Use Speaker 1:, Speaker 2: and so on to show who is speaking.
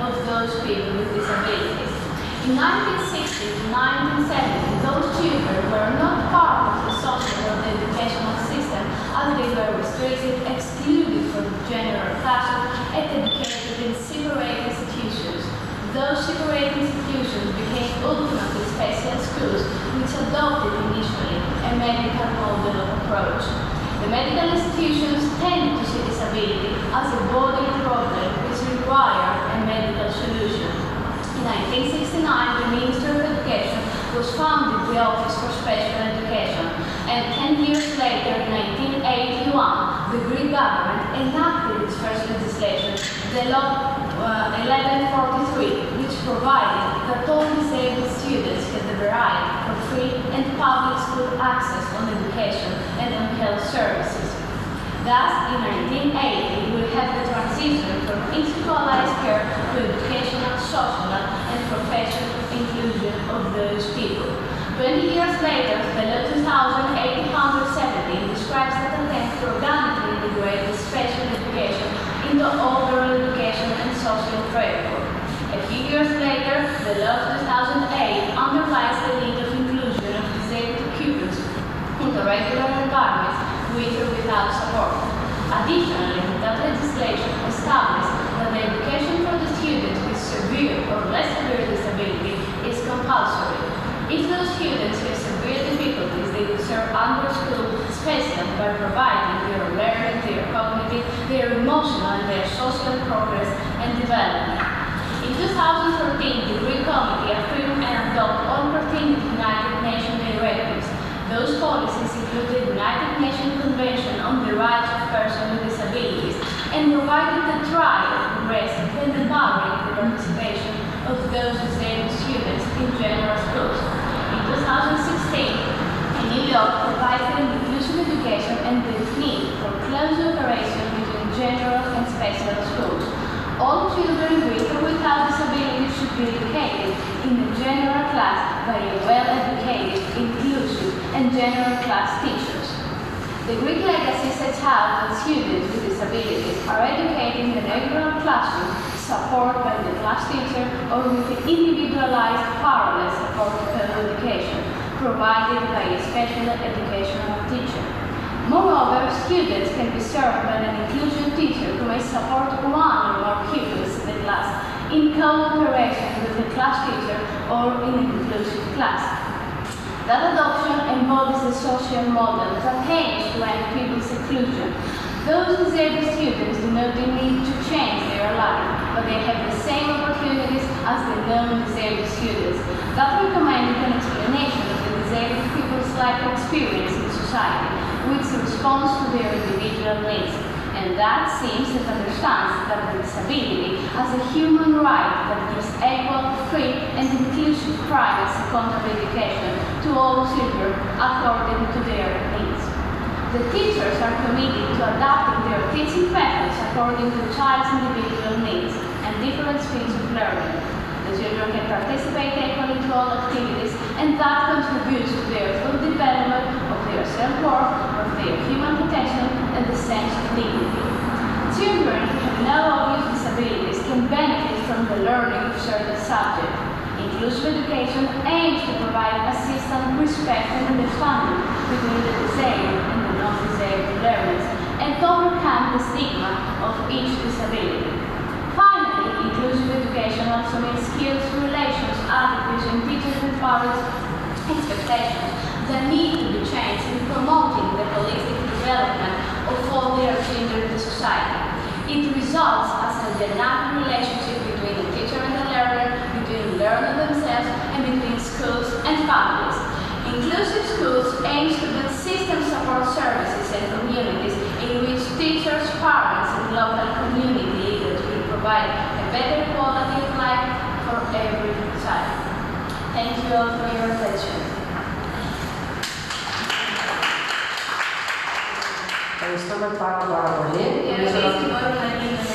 Speaker 1: of those people with disabilities. In 1960 to 1970, those children were not part of the social or the educational system as they were restricted, excluded from the general classes, and educated in separate institutions. Those separate institutions became ultimately special schools, which adopted initially a medical model of approach. The medical institutions tended to see disability as a bodily problem which required a medical solution. In 1969, the Ministry of Education was founded the Office for Special Education, and 10 years later, in 1981, the Greek government enacted its first legislation, the Law 1143, which provided that all disabled students had the right for free and public school access on education and on health services. Thus, in 1980, we had the transition from institutionalized care to educational, social, and professional inclusion of those people. 20 years later, the Law 2817 describes that attempt to organically integrate the special education into overall education and social framework. A few years later, the Law 2008 underlines the need of inclusion of disabled pupils into regular environments with or without support. Additionally, that legislation established that the education for the students with severe or less severe disability is compulsory. If those students have severe difficulties, they deserve under-school special by providing their learning, their cognitive, their emotional, and their social progress and development. In 2014, the Greek Committee affirmed and adopted all pertinent United Nations directives. Those policies include the United Nations Convention on the Rights of Persons with Disabilities and provided the trial, progressive, and empowering the participation of those disabled students in general schools. In 2016, New York provided an inclusive education and the need for close cooperation between general and special schools. All children with or without disabilities should be educated in the general class by well-educated, inclusive, and general class teachers. The Greek legacy sets out that students with disabilities are educated in the regular classroom, supported by the class teacher, or with an individualized parallel support education, provided by a special educational teacher. Moreover, students can be served by an inclusion teacher who may support one or more pupils in the class in cooperation with the class teacher or in an inclusive class. That adoption embodies a social model that aims to end people's exclusion. Those disabled students do not need to change their life, but they have the same opportunities as the non-disabled students. That recommends an explanation of the disabled people's life experience in society, which responds to their individual needs. And that seems to understand that the disability as a human right that gives equal, free, and inclusive private secondary education to all children according to their needs. The teachers are committed to adapting their teaching methods according to the child's individual needs and different speeds of learning. The children can participate equally to all activities, and that contributes to their full development of their self-worth, of their human potential, and the sense of dignity. Children who have no obvious disabilities can benefit from the learning of certain subjects. Inclusive education aims to provide assistance, respect, and understanding between the disabled and the non-disabled learners, and to overcome the stigma of each disability. Finally, inclusive education also means skills, relations, attitudes, and teachers and parents' expectations that need to be changed in promoting the holistic development of all their children in the society. It results as a dynamic relationship between the teacher and the learner, between the learner themselves, and between schools and families. Inclusive schools aims to build system support services and communities in which teachers, parents, and local community leaders will provide a better quality of life for every child. Thank you all for your attention.
Speaker 2: Ευχαριστούμε πάρα πολύ.
Speaker 1: Μπορούμε να γίνουμε